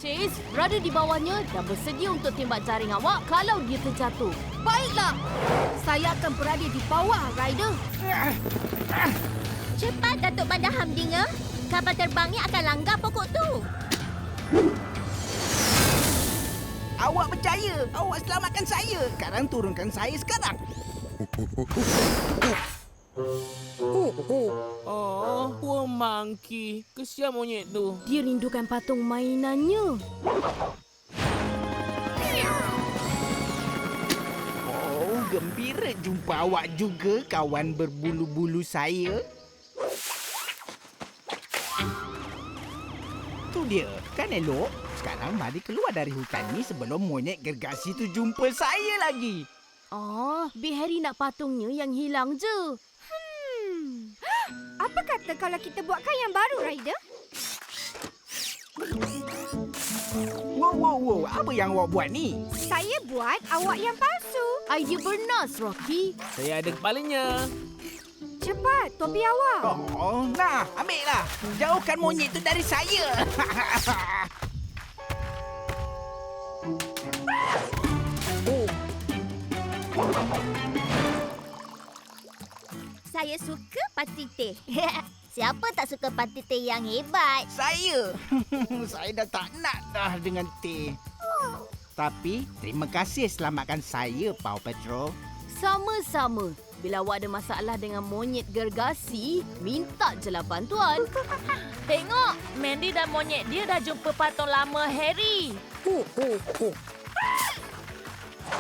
Chase berada di bawahnya dan bersedia untuk tembak jaring awak kalau dia terjatuh. Baiklah. Saya akan berada di bawah, Ryder. Cepat, Datuk Bandar Hamdinga. Kapal terbangnya akan langgar pokok tu. Awak percaya. Awak selamatkan saya. Sekarang turunkan saya sekarang. Oh, poor monkey. Kesian monyet tu. Dia rindukan patung mainannya. Oh, gembira jumpa awak juga, kawan berbulu-bulu saya. Tu dia, kan elok? Sekarang mari keluar dari hutan ni sebelum monyet gergasi tu jumpa saya lagi. Oh, Big Harry nak patungnya yang hilang je. Apa kata kalau kita buatkan yang baru, Ryder? Wow. Apa yang awak buat ni? Saya buat awak yang palsu. Idea bernas, Rocky. Saya ada kepalanya. Cepat, topi awak. Oh, nah, ambillah. Jauhkan monyet tu dari saya. Saya suka parti teh. Siapa tak suka parti teh yang hebat? Saya. Saya dah tak nak dah dengan teh. Tapi, terima kasih selamatkan saya, Paw Patrol. Sama-sama. Bila awak ada masalah dengan monyet gergasi, minta je lah bantuan. Tengok, Mandy dan monyet dia dah jumpa patung lama Harry.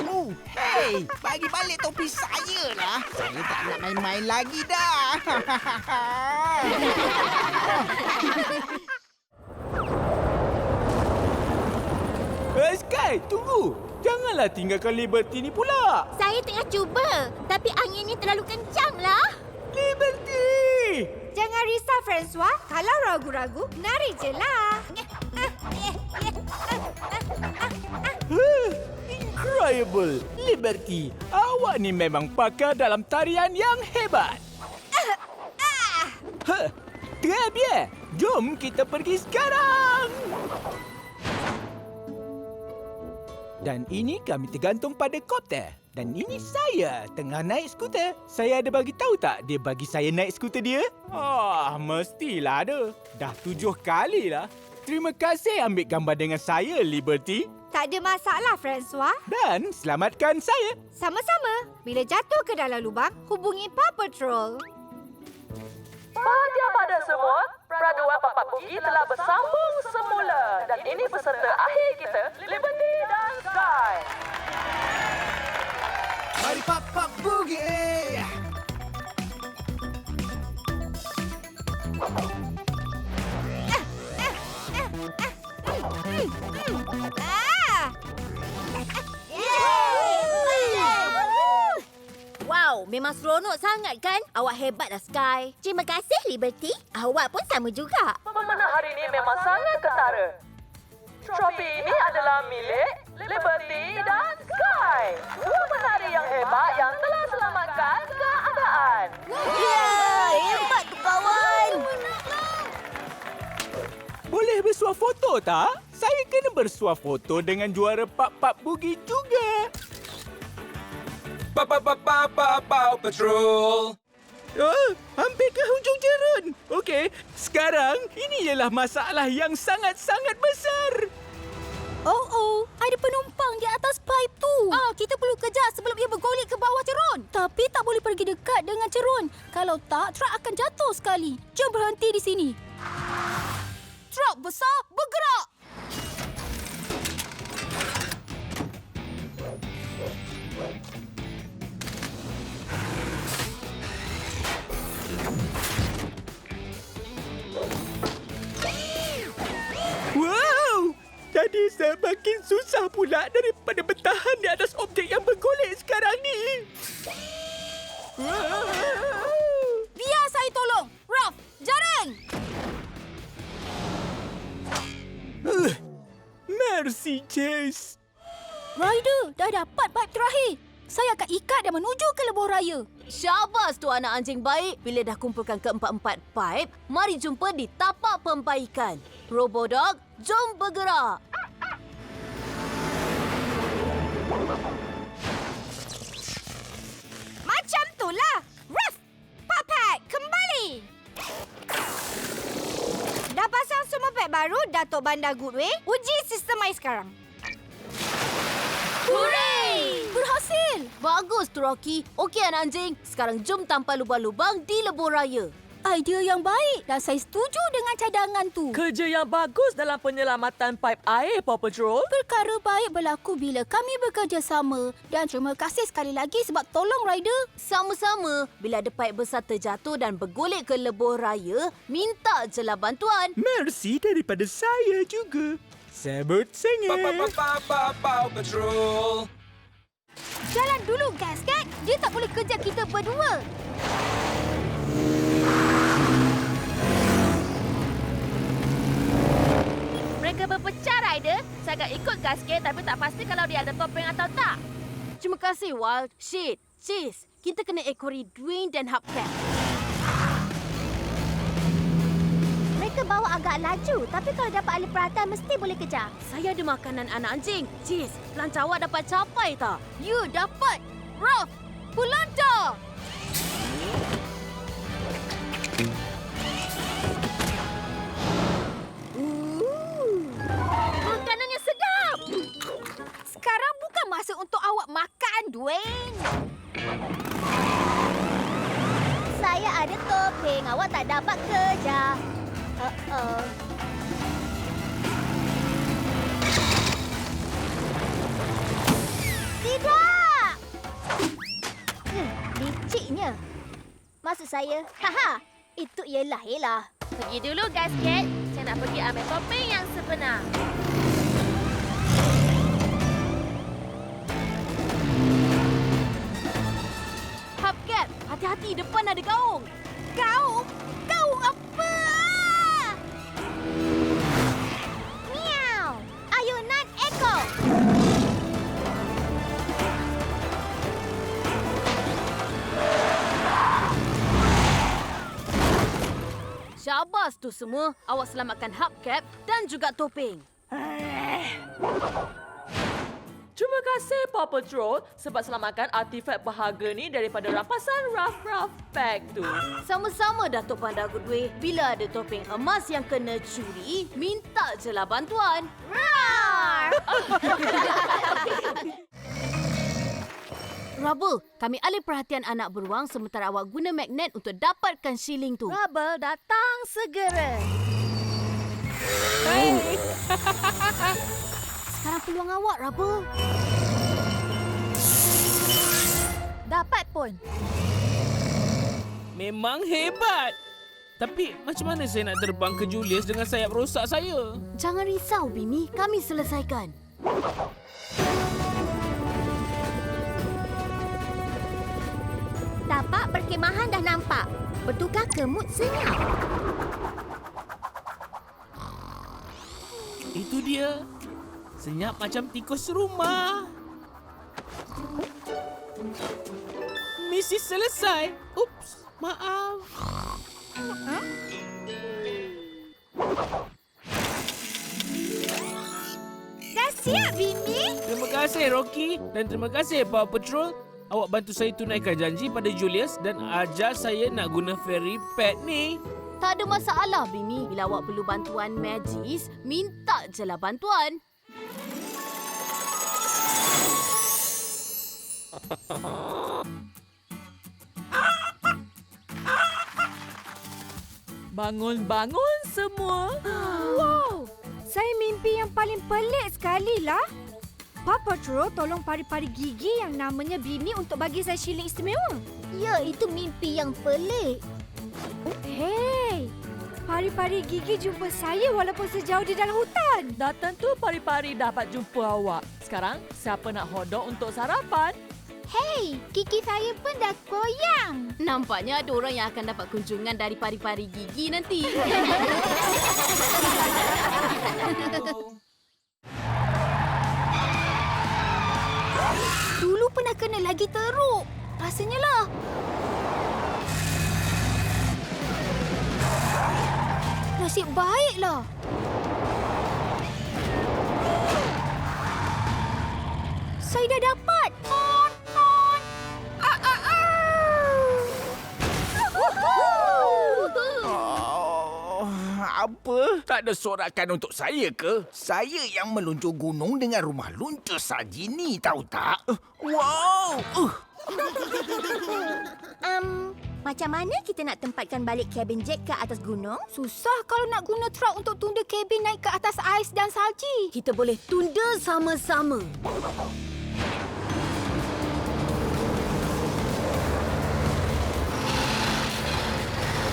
Oh, hey, bagi balik topi saya lah. Saya tak nak main-main lagi dah. Sky, tunggu. Janganlah tinggalkan Liberty ni pula. Saya tengah cuba, tapi anginnya terlalu kencang lah. Liberty! Jangan risau, Francois. Kalau ragu-ragu, nari je lah. Incredible! Liberty, awak ni memang pakar dalam tarian yang hebat. Très bien. Jom kita pergi sekarang. Dan ini kami tergantung pada kopter. Dan ini saya tengah naik skuter. Saya ada bagi tahu tak dia bagi saya naik skuter dia? Mestilah ada. Dah 7 kali lah. Terima kasih ambil gambar dengan saya, Liberty. Tak ada masalah, Francois. Dan selamatkan saya. Sama-sama. Bila jatuh ke dalam lubang, hubungi Paw Patrol. Perhatian pada semua, peraduan Papak Bugi telah bersambung semula. Dan ini peserta akhir kita, Liberty dan Sky. Mari Papak Bugi. Wow, memang seronok sangat kan? Awak hebatlah, Sky. Terima kasih, Liberty. Awak pun sama juga. Pemenang hari ini memang sangat ketara. Trofi ini adalah milik Liberty dan Sky. Dua penari yang hebat yang telah selamatkan keadaan. Hebat tu, kawan. Boleh bersuah foto tak? Saya kena bersuah foto dengan juara Papak Bugi juga. Paw Patrol. Hampir ke hujung jerun. Okey, sekarang ini ialah masalah yang sangat-sangat besar. Oh, ada penumpang di atas paip tu. Kita perlu kejar sebelum ia bergolek ke bawah cerun. Tapi tak boleh pergi dekat dengan cerun. Kalau tak, truk akan jatuh sekali. Jom berhenti di sini. Truk besar bergerak. Wow! Jadi saya makin susah pula daripada bertahan di atas objek yang bergolek sekarang ni. Biar saya tolong. Ralph, jaring. Merci, Chase. Ryder, dah dapat paip terakhir. Saya akan ikat dan menuju ke lebuh raya. Syabas tu anak anjing baik. Bila dah kumpulkan keempat-empat paip, mari jumpa di tapak pembaikan. Robodog, jom bergerak. Macam itulah. Ruff, Puppet, kembali. Dah pasang semua pet baru, Datuk Bandar Goodway. Uji sistem air sekarang. Hooray! Berhasil. Bagus tu, Rocky. Okey, anak anjing. Sekarang jom tanpa lubang-lubang di lebuh raya. Idea yang baik dan saya setuju dengan cadangan tu. Kerja yang bagus dalam penyelamatan paip air, Paw Patrol. Perkara baik berlaku bila kami bekerjasama. Dan terima kasih sekali lagi sebab tolong rider. Sama-sama. Bila ada paip besar terjatuh dan bergolek ke lebuh raya, minta jelah bantuan. Merci daripada saya juga. Sebut sengit. Paw Patrol. Jalan dulu, Gasket. Dia tak boleh kejar kita berdua. Mereka berpecah, Rider. Saya akan ikut Gasket tapi tak pasti kalau dia ada topeng atau tak. Terima kasih, Wild. Shit. Cheese. Kita kena ekori Dwayne dan Hubcap. Mereka bawa agak laju tapi kalau dapat alih perhatian mesti boleh kejar. Saya ada makanan anak anjing. Cheese. Pelancar awak dapat capai tak? You dapat. Ruff. Pelancar. Makanannya sedap. Sekarang bukan masa untuk awak makan, Dwayne. Saya ada topeng. Awak tak dapat kejar. Tidak! Liciknya. Maksud saya, haha, itu ialah Ella. Pergi dulu, Gasket. Saya nak pergi ambil topeng yang sebenar. Hubcap, hati-hati depan ada gaung. Gaung? Gaung apa? Miau! Ayunan ekor. Syabas tu semua. Awak selamatkan Hubcap dan juga topeng. Terima kasih, Paw Patrol, sebab selamatkan artifak berharga ni daripada rampasan Ruff Pack tu. Sama-sama, Datuk Bandar Goodway. Bila ada topeng emas yang kena curi, minta jelah bantuan. Rubble, kami alih perhatian anak beruang sementara awak guna magnet untuk dapatkan shilling tu. Rubble datang segera. Sekarang peluang awak, Rubble. Dapat pun. Memang hebat. Tapi macam mana saya nak terbang ke Julius dengan sayap rosak saya? Jangan risau, Bini. Kami selesaikan. Tapak perkemahan dah nampak. Bertukar kemut senyap. Itu dia. Senyap macam tikus rumah. Misi selesai. Ups, maaf. Dah siap, Bini? Terima kasih, Rocky. Dan terima kasih, Paw Patrol. Awak bantu saya tunaikan janji pada Julius dan ajar saya nak guna ferry pad ni. Tak ada masalah, Bini. Bila awak perlu bantuan Magis, minta jelah bantuan. Bangun-bangun semua. Wow, saya mimpi yang paling pelik sekali lah. Paw Patrol tolong pari-pari gigi yang namanya Bini untuk bagi saya shilling istimewa. Ya, itu mimpi yang pelik. Hei, pari-pari gigi jumpa saya walaupun sejauh di dalam hutan. Dah tentu pari-pari dapat jumpa awak. Sekarang, siapa nak hotdog untuk sarapan? Hei, gigi saya pun dah goyang. Nampaknya ada orang yang akan dapat kunjungan dari pari-pari gigi nanti. Dulu pernah kena lagi teruk. Rasanya lah. Nasib baiklah. Saya dah dapat. Oh, apa? Tak ada sorakan untuk saya ke? Saya yang meluncur gunung dengan rumah luncur Sarjini, tahu tak? Wow! Macam mana kita nak tempatkan balik kabin Jack ke atas gunung? Susah kalau nak guna truk untuk tunda kabin naik ke atas ais dan salji. Kita boleh tunda sama-sama.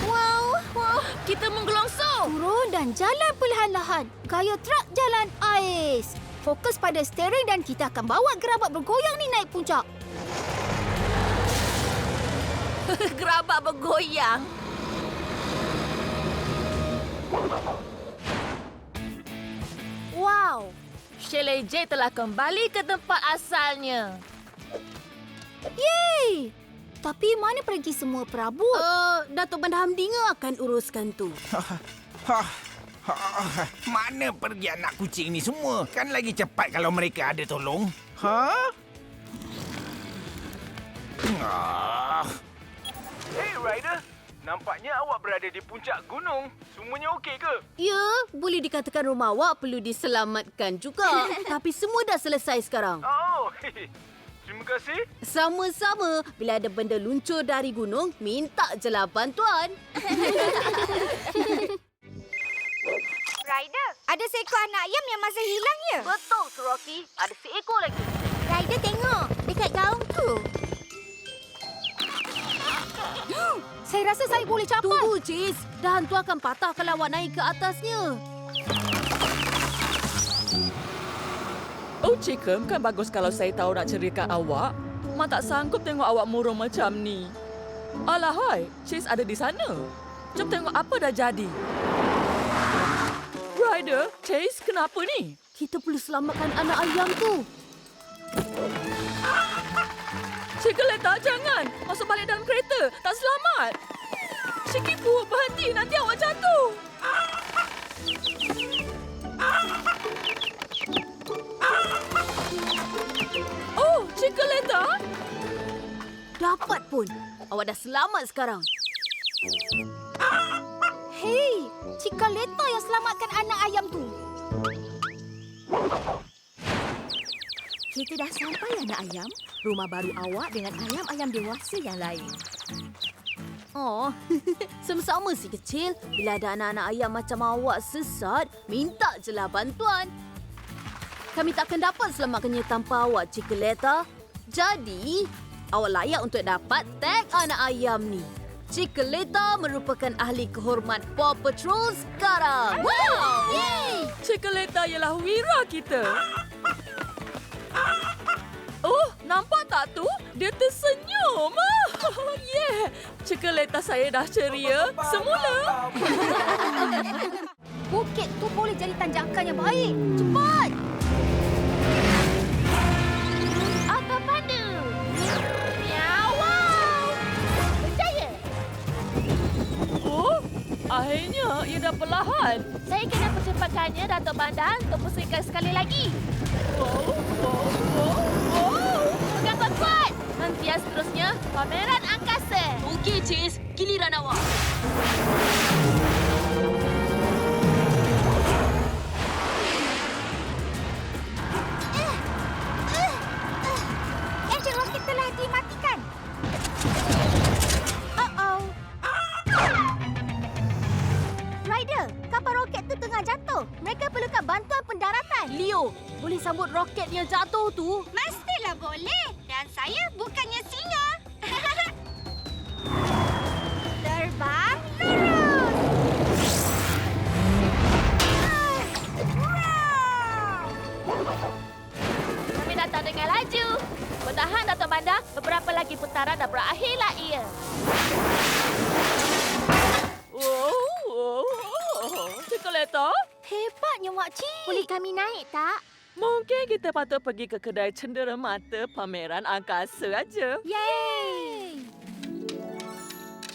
Wow, kita menggelongsong. Turun dan jalan perlahan-lahan. Gaya truk jalan ais. Fokus pada steering dan kita akan bawa gerabak bergoyang ni naik puncak. Gerabak bergoyang. Wow, Chalet J telah kembali ke tempat asalnya. Yeay! Tapi mana pergi semua perabot? Datuk Bandar Hamdinga akan uruskan tu. Mana pergi anak kucing ni semua? Kan lagi cepat kalau mereka ada tolong. Hey Ryder, nampaknya awak berada di puncak gunung. Semuanya okey ke? Ya, boleh dikatakan rumah awak perlu diselamatkan juga. Tapi semua dah selesai sekarang. Oh, terima kasih. Sama-sama. Bila ada benda luncur dari gunung, minta jelah bantuan. Ryder, ada seekor anak ayam yang masih hilang ya? Betul, Rocky. Ada seekor lagi. Ryder tengok, dekat gaung tu. Saya rasa saya boleh capai. Tunggu, Cheese. Dahan tu akan patah kalau awak naik ke atasnya. Oh, Chicken, kan bagus kalau saya tahu nak ceritakan awak. Mak tak sanggup tengok awak murung macam ni. Alahai, Chase ada di sana. Jom tengok apa dah jadi. Ryder, Chase, kenapa ni? Kita perlu selamatkan anak ayam tu. Cigaleta, jangan! Masuk balik dalam kereta. Tak selamat. Cikipu, berhenti. Nanti awak jatuh. Oh, Cigaleta! Dapat pun. Awak dah selamat sekarang. Hei, Cigaleta yang selamatkan anak ayam tu. Kita dah sampai anak ayam. Rumah baru awak dengan ayam-ayam dewasa yang lain. Oh, sama-sama si kecil. Bila ada anak-anak ayam macam awak sesat, minta jelah bantuan. Kami takkan dapat selamatkannya tanpa awak, Cigaleta. Jadi, awak layak untuk dapat tag anak ayam ni. Cigaleta merupakan ahli kehormat Paw Patrol sekarang. Wow! Yeay! Cigaleta ialah wira kita. Oh, nampak tak tu? Dia tersenyum. Yeah! Cigaleta saya dah ceria semula. Bukit tu boleh jadi tanjakan yang baik. Cepat! Apa pandu? Miau! Berjaya! Oh, akhirnya ia dah perlahan. Saya kena percepatkannya, Datuk Bandar, untuk pusingkan sekali lagi. Pegang kuat-kuat! Nanti yang seterusnya, pameran angkasa. Okey, Cheese. Giliran awak. Enjin roket telah dimatikan. Uh-oh. Ryder, kapal roket tu tengah jatuh. Mereka perlukan bantuan pendaratan. Leo, boleh sambut roket yang jatuh tu? Mestilah boleh. Dan saya bukannya singa. Terbang lurus. Kami datang dengan laju. Bertahan, Datuk Bandar. Beberapa lagi putaran dah berakhirlah ia. Cigaleta, Hebatnya makcik. Boleh kami naik tak? mungkin kita patut pergi ke kedai cenderamata pameran angkasa aja. Yeay!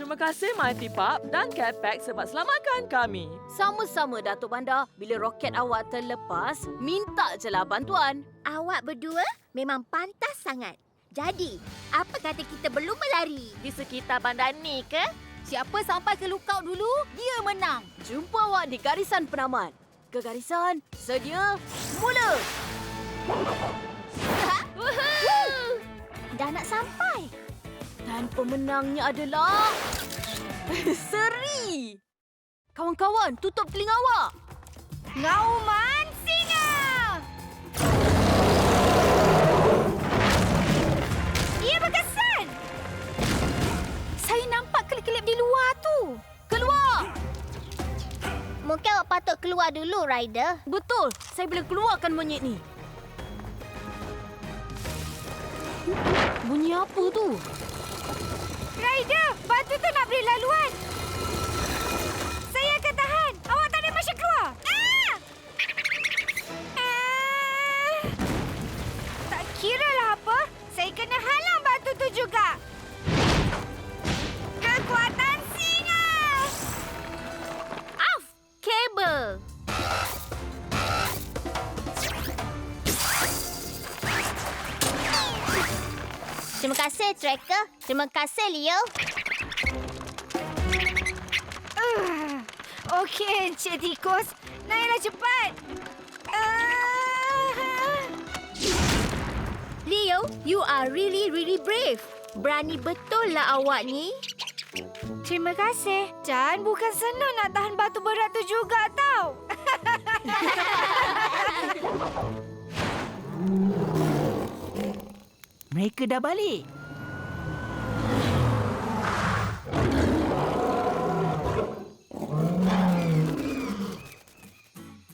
Terima kasih Mighty Pup dan Catpack sebab selamatkan kami. Sama-sama, Datuk Bandar. Bila roket awak terlepas, minta je lah bantuan. Awak berdua memang pantas sangat. Jadi, apa kata kita belum berlari di sekitar bandar ni ke? Siapa sampai ke lookout dulu, dia menang. Jumpa awak di garisan penamat. Ke garisan, sedia, mula! Dah nak sampai. Dan pemenangnya adalah... Seri! Kawan-kawan, tutup telinga awak. Nauman Singa! Ia berkesan! Saya nampak kelip-kelip di luar tu. Keluar! Mungkin awak patut keluar dulu, Ryder. Betul, saya boleh keluarkan monyet ni. Bunyi apa tu? Ryder, batu tu nak beri laluan. Saya akan tahan. Awak tak ada masa keluar. Tak kiralah apa. Saya kena halang batu tu juga. Kekuatan singa! Auf! Kabel! Terima kasih, Tracker. Terima kasih, Leo. Okey, Encik Tikus. Naiklah cepat. Leo, you are really, really brave. Berani betul lah awak ni. Terima kasih. Dan bukan senang nak tahan batu berat tu juga tau. Mereka dah balik.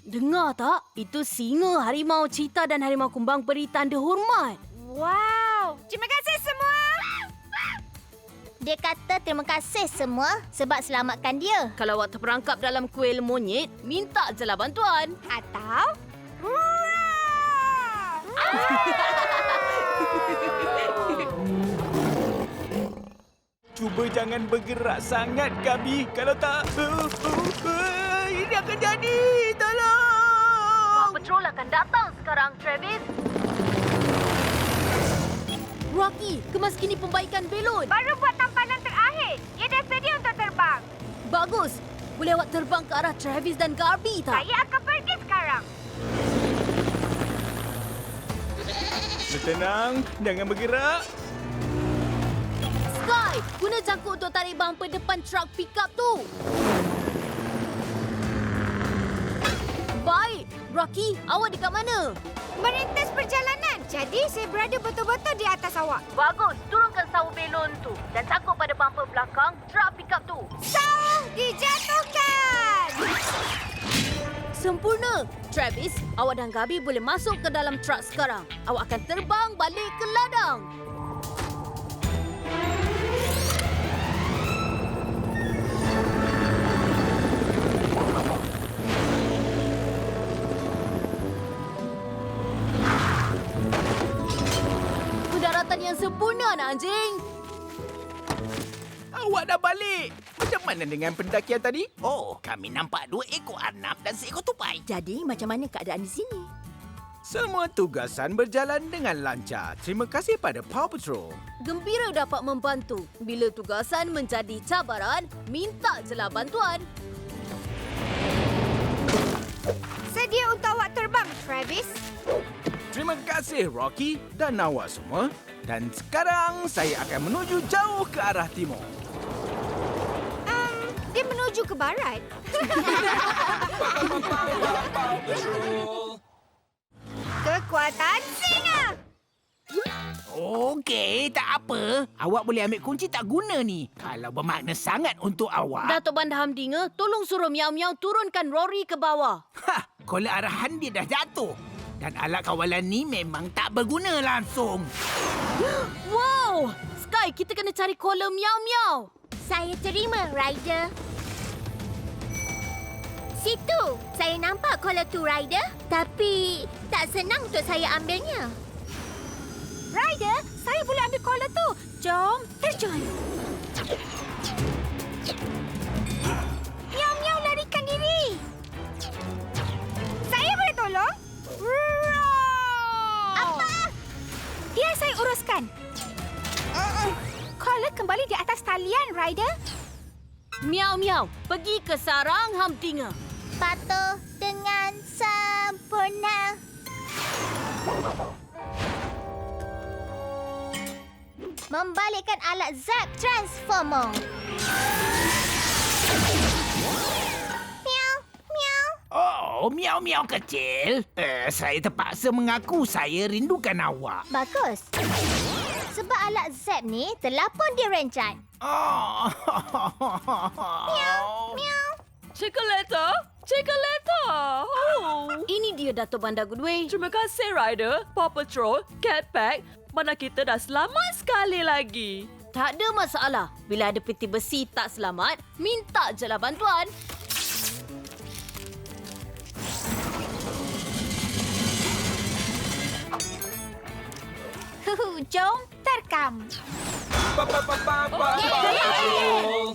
Dengar tak? Itu singa, harimau, cita dan harimau kumbang beri tanda hormat. Wow. Terima kasih semua. Dia kata terima kasih semua sebab selamatkan dia. Kalau awak terperangkap dalam kuil monyet, minta je lah bantuan. Atau... Hurrah! Cuba jangan bergerak sangat, Gabi. Kalau tak... ini akan jadi. Tolong! Paw Patrol akan datang sekarang, Travis. Rocky, kemas kini pembaikan belon. Baru buat tampanan terakhir. Ia dah sedia untuk terbang. Bagus. Boleh awak terbang ke arah Travis dan Garby tak? Saya akan pergi sekarang. Bertenang. Jangan bergerak. Sky, guna cangkuk untuk tarik bumper depan truk pickup tu. Baik. Rocky, awak dekat mana? Merintis perjalanan. Jadi saya berada betul-betul di atas awak. Bagus. Turunkan sawu belon tu dan cangkuk pada bumper belakang truk pickup tu. Saw dijatuhkan. Sempurna. Travis, awak dan Gabi boleh masuk ke dalam truk sekarang. Awak akan terbang balik ke ladang. Pendaratan yang sempurna, anak anjing. Awak dah balik. Macam mana dengan pendakian tadi? Oh, kami nampak 2 ekor arnab dan seekor tupai. Jadi, macam mana keadaan di sini? Semua tugasan berjalan dengan lancar. Terima kasih pada Paw Patrol. Gembira dapat membantu. Bila tugasan menjadi cabaran, minta je lah bantuan. Sedia untuk awak terbang, Travis. Terima kasih, Rocky dan awak semua. Dan sekarang saya akan menuju jauh ke arah timur. Dia menuju ke barat. Paw Patrol. Kekuatan singa. Okey, tak apa. Awak boleh ambil kunci tak guna ni. Kalau bermakna sangat untuk awak. Datuk Bandar Hamdinga, tolong suruh Miau Miau turunkan Rory ke bawah. Kola arahan dia dah jatuh. Dan alat kawalan ni memang tak berguna langsung. Wow! Sky, kita kena cari kola Miau Miau. Saya terima, Ryder. Situ, saya nampak kola tu, Ryder. Tapi, tak senang untuk saya ambilnya. Ryder, saya boleh ambil kola tu. Jom, terjun. Miau-miau larikan diri. Saya boleh tolong? Apa? Biar saya uruskan. Collar kembali di atas talian, Ryder. Miau-miau, pergi ke sarang Hamtinga. Patuh dengan sempurna. Membalikkan alat Zap Transformer. Miau, miau. Oh, miau-miau kecil. Saya terpaksa mengaku saya rindukan awak. Bagus. Sebab alat Zap ni telah pun direncat. Oh. Miau. Chocolata? Chocolata! Oh. Ini dia Datuk Bandar Goodway. Terima kasih, Ryder, Paw Patrol, Cat Pack. Mana kita dah selamat sekali lagi. Tak ada masalah. Bila ada peti besi tak selamat, minta je lah bantuan. Jom terkam. Paw Patrol.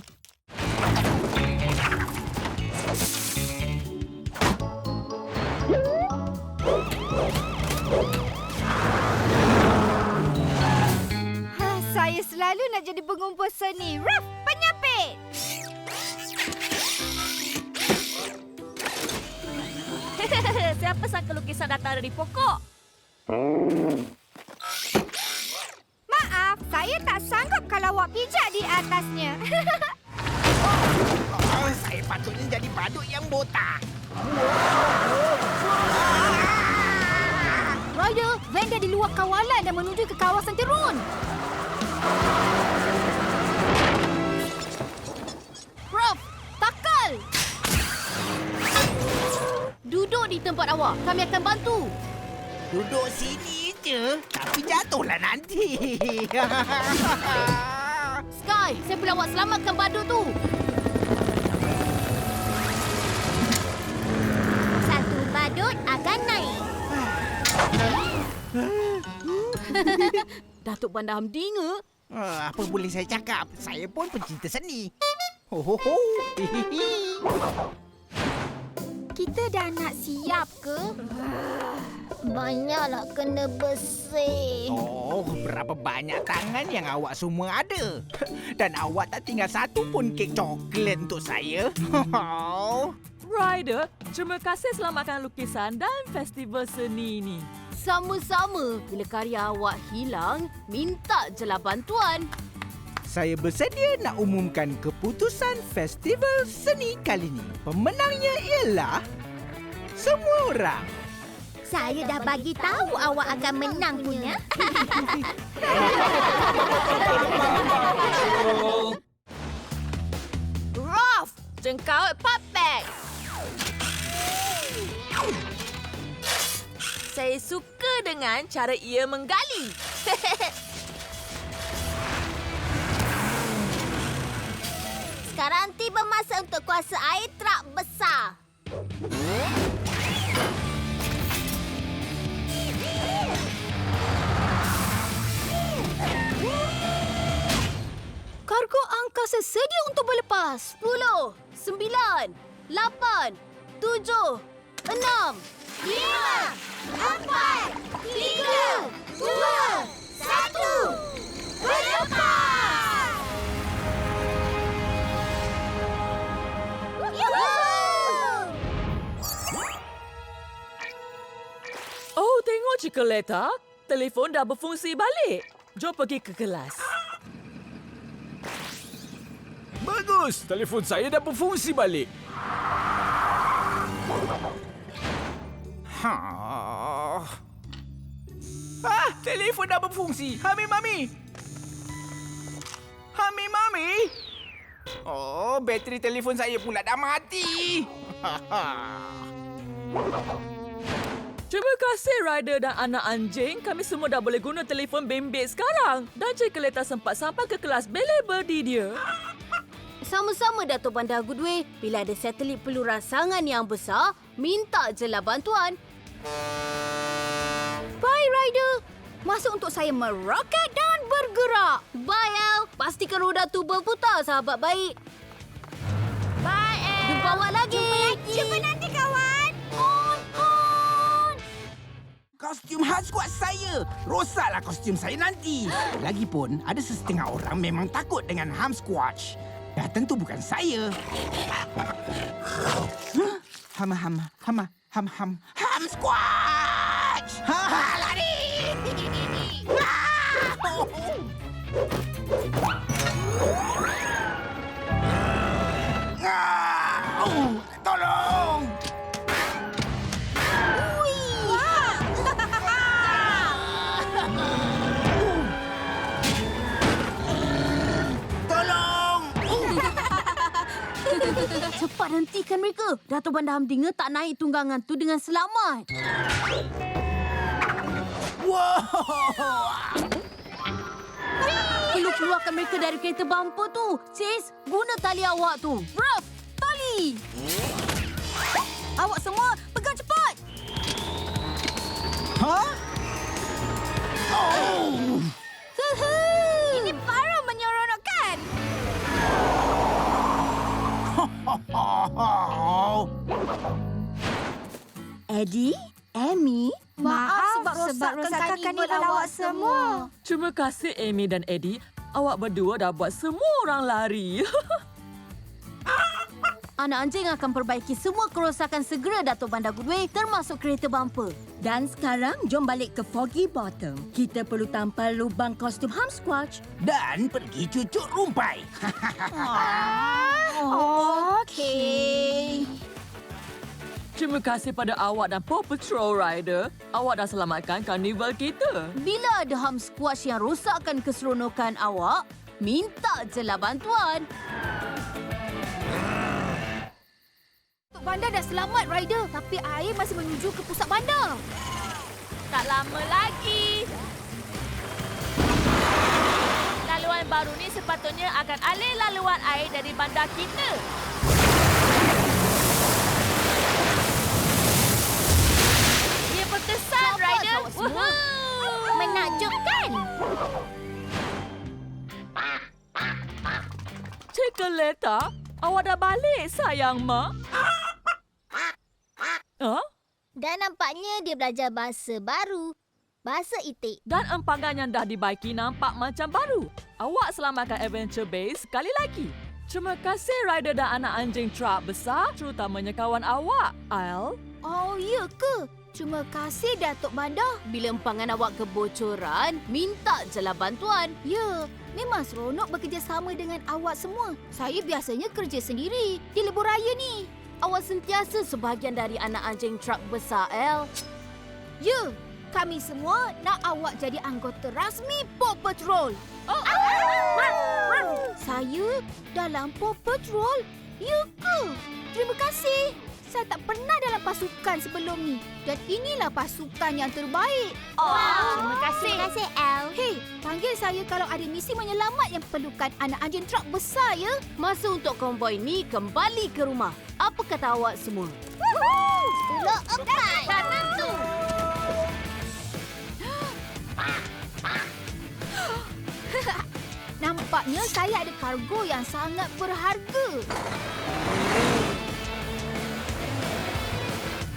Saya selalu nak jadi pengumpul seni. Ruff, penyapit. Siapa sangka lukisan datang dari pokok? Maaf, saya tak sanggup kalau awak pijak di atasnya. Saya patutnya jadi badut yang botak. Ryder, van dah di luar kawalan dan menuju ke kawasan terun. Prof, takal! Duduk di tempat awak. Kami akan bantu. Duduk sini je, tapi jatuhlah nanti. Sky, saya boleh awak selamatkan badut tu. Satu badut akan naik. Datuk Bandar Hamdinga. Apa boleh saya cakap? Saya pun pencinta seni. Ho ho ho. Kita dah nak siap ke? Banyaklah kena bersih. Oh, berapa banyak tangan yang awak semua ada. Dan awak tak tinggal satu pun kek coklat untuk saya. Ryder, terima kasih selamatkan lukisan dan festival seni ini. Sama-sama. Bila karya awak hilang, minta je lah bantuan. Saya bersedia nak umumkan keputusan festival seni kali ini. Pemenangnya ialah semua orang. Saya dah bagi tahu awak akan menang punya. Ruff, jengkau puppet. Saya suka dengan cara ia menggali. Sekarang tiba masa untuk kuasa air trak besar. Kargo angkasa sedia untuk berlepas. 10, 9, 8, 7, 6. 5, 4, 3, 2, 1. Berlepas! Oh, tengok Chocolata. Telefon dah berfungsi balik. Jom pergi ke kelas. Bagus, telefon saya dah berfungsi balik. Telefon dah berfungsi. Hami Mami. Hami Mami. Oh, bateri telefon saya pula dah mati. Terima kasih Ryder dan anak anjing. Kami semua dah boleh guna telefon bimbit sekarang. Dan Chocolata sempat sampai ke kelas bela berdiri dia. Sama-sama Datuk Bandar Goodway. Bila ada satelit perlu rasangan yang besar, minta je lah bantuan. Bye, Ryder. Masa untuk saya meroket dan bergerak. Bye, El. Pastikan roda tu berputar, sahabat baik. Jumpa awak lagi. Jumpa nanti, kawan. Kostum Hot Squad saya. Rosaklah kostum saya nanti. Lagipun, ada sesetengah orang memang takut dengan Ham Squatch. Dah tentu bukan saya. Ham Squatch! Lari! Tolong! Cepat hentikan mereka. Dato' Bandar Hamdinga tak naik tunggangan tu dengan selamat. Wow! Perlu keluarkan mereka dari kereta bumper tu. Chase, guna tali awak tu. Ruff, tali! Awak semua, pegang cepat! Hah? Oh! Ini baru menyeronokkan. Eddie, Amy, maaf sebab rosakkan evil awak semua. Terima kasih Amy dan Eddie. Awak berdua dah buat semua orang lari. Anak anjing akan perbaiki semua kerosakan segera, Dato' Bandar Goodway, termasuk kereta bumper. Dan sekarang, jom balik ke Foggy Bottom. Kita perlu tampal lubang kostum Ham Squatch. Dan pergi cucuk rumpai. Okey. Terima kasih pada awak dan Paw Patrol Rider. Awak dah selamatkan karnival kita. Bila ada Ham Squatch yang rosakkan keseronokan awak, minta jelah bantuan. Bandar dah selamat, Rider. Tapi air masih menuju ke pusat bandar. Tak lama lagi. Laluan baru ni sepatutnya akan alih laluan air dari bandar kita. Dia berkesan, Rider. awak semua? Menakjubkan. Cik Leta, awak dah balik sayang mak. Dan nampaknya dia belajar bahasa baru. Bahasa itik. Dan empangan yang dah dibaiki nampak macam baru. Awak selamatkan Adventure Base sekali lagi. Terima kasih Rider dan anak anjing truk besar, terutamanya kawan awak, Al. Oh, ya ke? Terima kasih, Datuk Bandar. Bila empangan awak kebocoran, minta jelah bantuan. Ya, memang seronok bekerjasama dengan awak semua. Saya biasanya kerja sendiri di lebuh raya ni. Awak sentiasa sebahagian dari anak anjing truk besar, Al. Ya, kami semua nak awak jadi anggota rasmi Paw Patrol. Saya dalam Paw Patrol? Ya ke? Terima kasih. Saya tak pernah dalam pasukan sebelum ni. Dan inilah pasukan yang terbaik. Terima kasih. Terima kasih, Al. Hei, panggil saya kalau ada misi menyelamat yang perlukan anak anjing truk besar, ya? Masa untuk konvoi ni kembali ke rumah. Apa kata awak semua? 10-4. Tak tentu. Nampaknya saya ada kargo yang sangat berharga.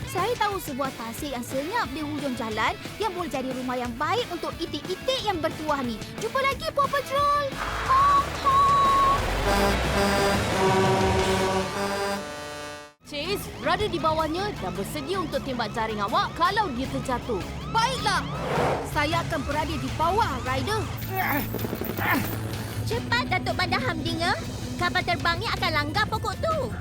Saya tahu sebuah tasik yang senyap di hujung jalan yang boleh jadi rumah yang baik untuk itik-itik yang bertuah ni. Jumpa lagi, Paw Patrol! Honk, honk! Chase, berada di bawahnya dan bersedia untuk tembak jaring awak kalau dia terjatuh. Baiklah, saya akan berada di bawah, Rider. Cepat, Datuk Bandar Hamdinga. Kapal terbangnya akan langgar pokok tu.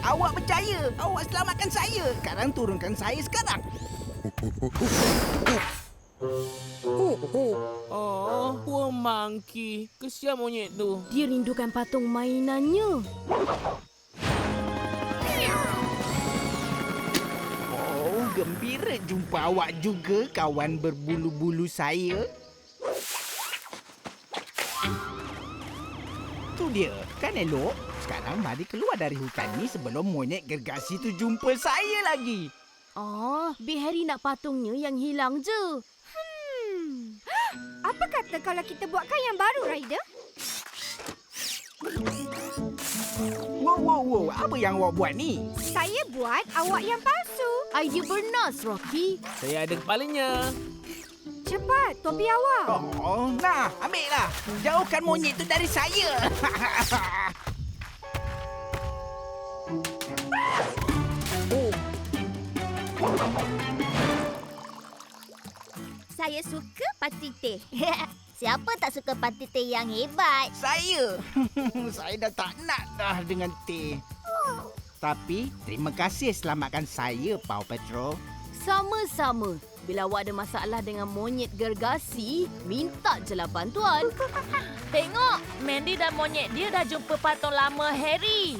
Awak percaya. Awak selamatkan saya. Sekarang turunkan saya sekarang. Oh, poor monkey. Kesian monyet tu. Dia rindukan patung mainannya. Oh, gembira jumpa awak juga, kawan berbulu-bulu saya. Tu dia, kan elok? Sekarang mari keluar dari hutan ni sebelum monyet gergasi tu jumpa saya lagi. Oh, Big Harry nak patungnya yang hilang je. Apa kata kalau kita buatkan yang baru, Rider? Wow. Apa yang awak buat ni? Saya buat awak yang palsu. Idea bernas, Rocky. Saya ada kepalanya. Cepat, topi awak. Oh, nah, ambillah. Jauhkan monyet itu dari saya. Saya suka parti teh. Siapa tak suka parti teh yang hebat? Saya. Saya dah tak nak dah dengan teh. Tapi, terima kasih selamatkan saya, Paw Patrol. Sama-sama. Bila awak ada masalah dengan monyet gergasi, minta je lah bantuan. Tengok, Mandy dan monyet dia dah jumpa patung lama Harry.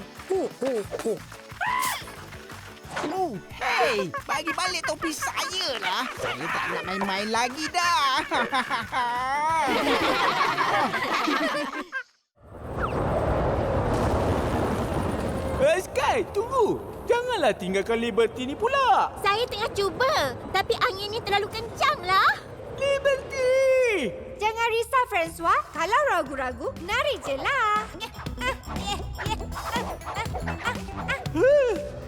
Oh, hey, bagi balik topi saya lah. Saya tak nak main-main lagi dah. Sky, tunggu. Janganlah tinggalkan Liberty ni pula. Saya tengah cuba, tapi anginnya terlalu kencang lah. Liberty! Jangan risau, Francois. Kalau ragu-ragu, narik je lah.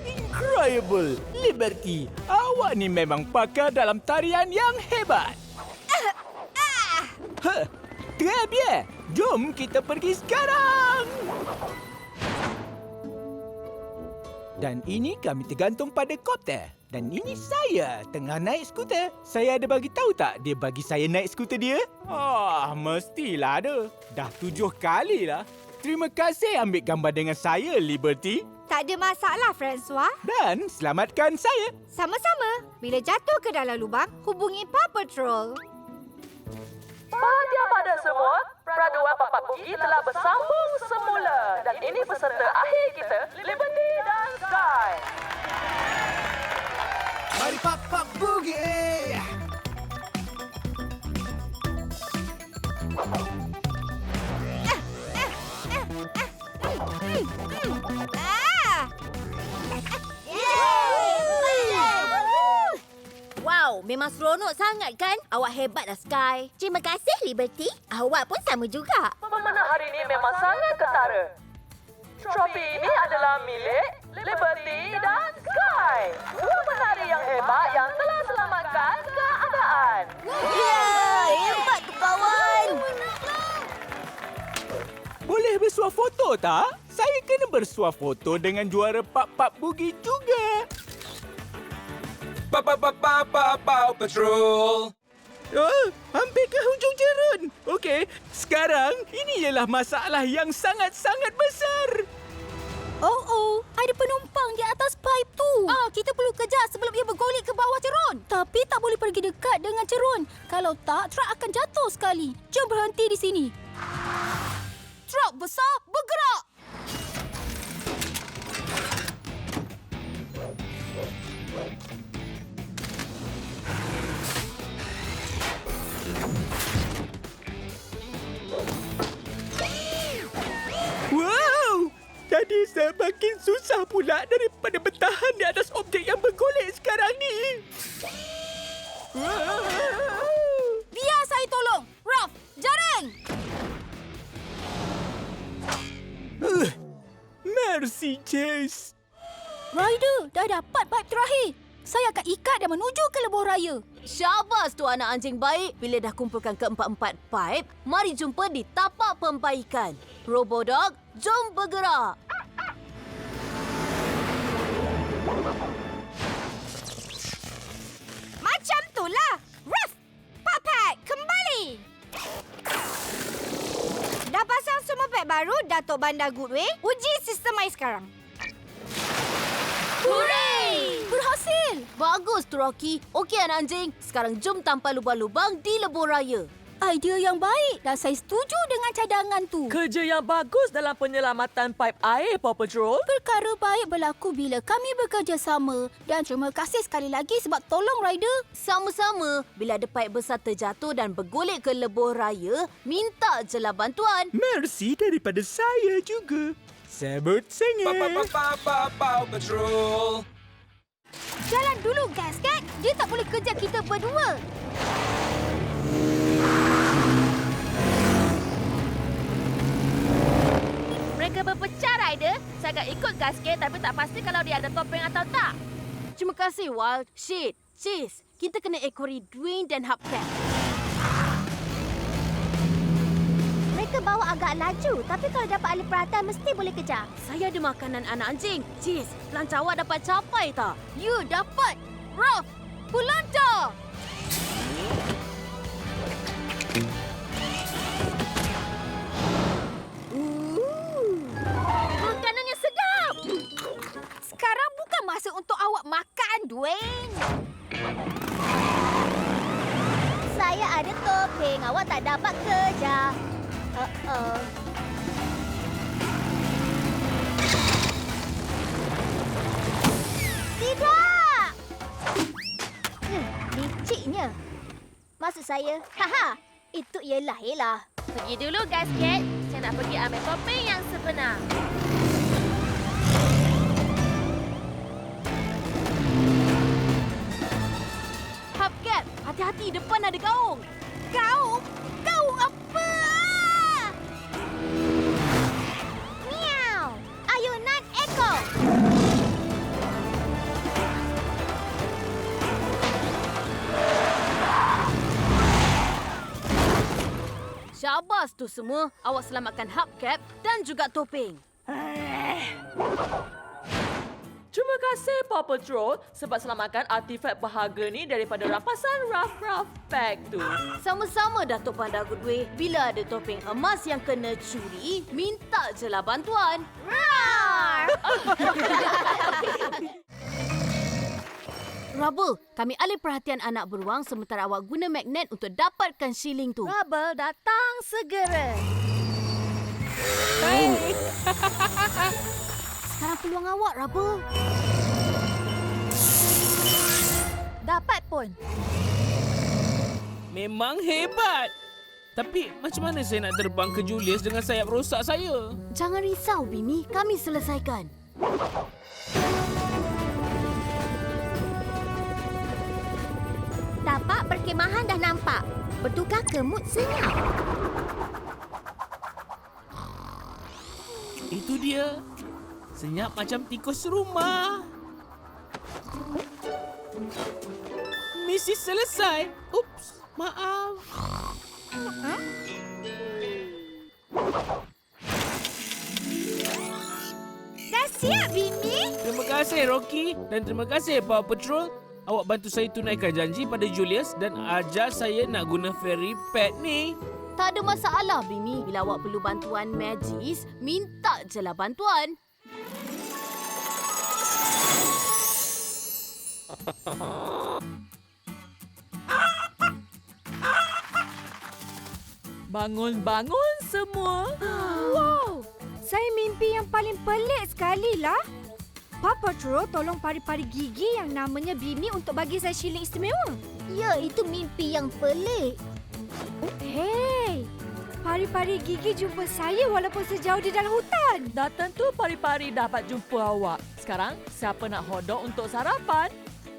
Incredible! Liberty, awak ni memang pakar dalam tarian yang hebat. Très bien. Jom kita pergi sekarang. Dan ini kami tergantung pada kopter. Dan ini saya tengah naik skuter. Saya ada bagi tahu tak dia bagi saya naik skuter dia? Mestilah ada. Dah 7 kali lah. Terima kasih ambil gambar dengan saya, Liberty. Tak ada masalah, Francois. Dan selamatkan saya. Sama-sama. Bila jatuh ke dalam lubang, hubungi Paw Patrol. Perhatian pada semua, peraduan Papak Bugi telah bersambung semula. Dan ini peserta akhir kita, Liberty dan Sky. Mari Papak Bugi. Wow, memang seronok sangat kan? Awak hebatlah, Sky. Terima kasih, Liberty. Awak pun sama juga. Pemenang hari ini memang sangat ketara. Trofi ini adalah milik Liberty dan Sky. Dua penari yang hebat yang telah selamatkan keadaan. Hebat tu, kawan. Boleh bersuah foto tak? Saya kena bersuah foto dengan juara Papak Bugi juga. Paw Patrol. Hampir ke hujung jerun. Okey, sekarang ini ialah masalah yang sangat-sangat besar. Oh, ada penumpang di atas paip tu. Kita perlu kejar sebelum ia bergolek ke bawah cerun. Tapi tak boleh pergi dekat dengan cerun. Kalau tak, truk akan jatuh sekali. Jom berhenti di sini. Truk besar bergerak. Wow! Jadi saya makin susah pula daripada bertahan di atas objek yang bergolek sekarang ni. Biar saya tolong. Ralph, jaring. Merci, Chase. Ryder, dah dapat paip terakhir. Saya akan ikat dan menuju ke lebuh raya. Syabas tu anak anjing baik. Bila dah kumpulkan keempat-empat paip, mari jumpa di tapak pembaikan. Robodog, jom bergerak. Macam itulah. Ruff, papat, kembali. Dah pasang semua paip baru, Datuk Bandar Goodway. Uji sistem air sekarang. Hooray! Berhasil. Bagus tu, Rocky. Okey, anak anjing. Sekarang jom tampal lubang-lubang di lebuh raya. Idea yang baik dan saya setuju dengan cadangan tu. Kerja yang bagus dalam penyelamatan paip air, Paw Patrol. Perkara baik berlaku bila kami bekerjasama. Dan terima kasih sekali lagi sebab tolong Ryder. Sama-sama. Bila ada paip besar terjatuh dan bergolek ke lebuh raya, minta je lah bantuan. Merci daripada saya juga. Sebut sengit. Paw Patrol. Jalan dulu, Gasket. Dia tak boleh kejar kita berdua. Mereka berpecah, Ryder. Saya akan ikut gasket tapi tak pasti kalau dia ada topeng atau tak. Terima kasih, Wild. Shit, Cheese. Kita kena ekori Dwayne dan Hubcap. Mereka bawa agak laju tapi kalau dapat alih perhatian mesti boleh kejar. Saya ada makanan anak anjing. Cheese, pelancar awak dapat capai tak? You dapat. Ruff, pelancar. Makanannya sedap. Sekarang bukan masa untuk awak makan, Dwayne. Saya ada topeng. Awak tak dapat kejar. Tidak! Liciknya. Maksud saya, haha, itu ialah Hela. Pergi dulu, gasket. Saya nak pergi ambil topeng yang sebenar. Hubcap, hati-hati depan ada gaung. Gaung? Gaung apa? Miau! Ayunan ekor. Syabas tu semua. Awak selamatkan Hubcap dan juga topeng. Terima kasih, Paw Patrol, sebab selamatkan artifak berharga ni daripada rampasan Ruff Pack tu. Sama-sama, Datuk Panda Goodway. Bila ada topeng emas yang kena curi, minta je lah bantuan. Rubble, kami alih perhatian anak beruang sementara awak guna magnet untuk dapatkan shilling tu. Rubble datang segera. Sekarang peluang awak, Rubble. Dapat pun. Memang hebat. Tapi macam mana saya nak terbang ke Julius dengan sayap rosak saya? Jangan risau, Bimi. Kami selesaikan. Tapak perkemahan dah nampak. Bertukar ke mood senyap. Itu dia. Senyap macam tikus rumah. Misi selesai. Ups, maaf. Dah siap, Bimi? Terima kasih, Rocky. Dan terima kasih, Paw Patrol. Awak bantu saya tunaikan janji pada Julius dan ajar saya nak guna ferry pet ni. Tak ada masalah, Bimi. Bila awak perlu bantuan Magis, minta je lah bantuan. Bangun-bangun semua. Wow! Saya mimpi yang paling pelik sekali lah. Paw Patrol tolong pari-pari gigi yang namanya Bimi untuk bagi saya shilling istimewa. Ya, itu mimpi yang pelik. Hei! Pari-pari gigi jumpa saya walaupun sejauh di dalam hutan. Dah tentu pari-pari dapat jumpa awak. Sekarang, siapa nak hotdog untuk sarapan?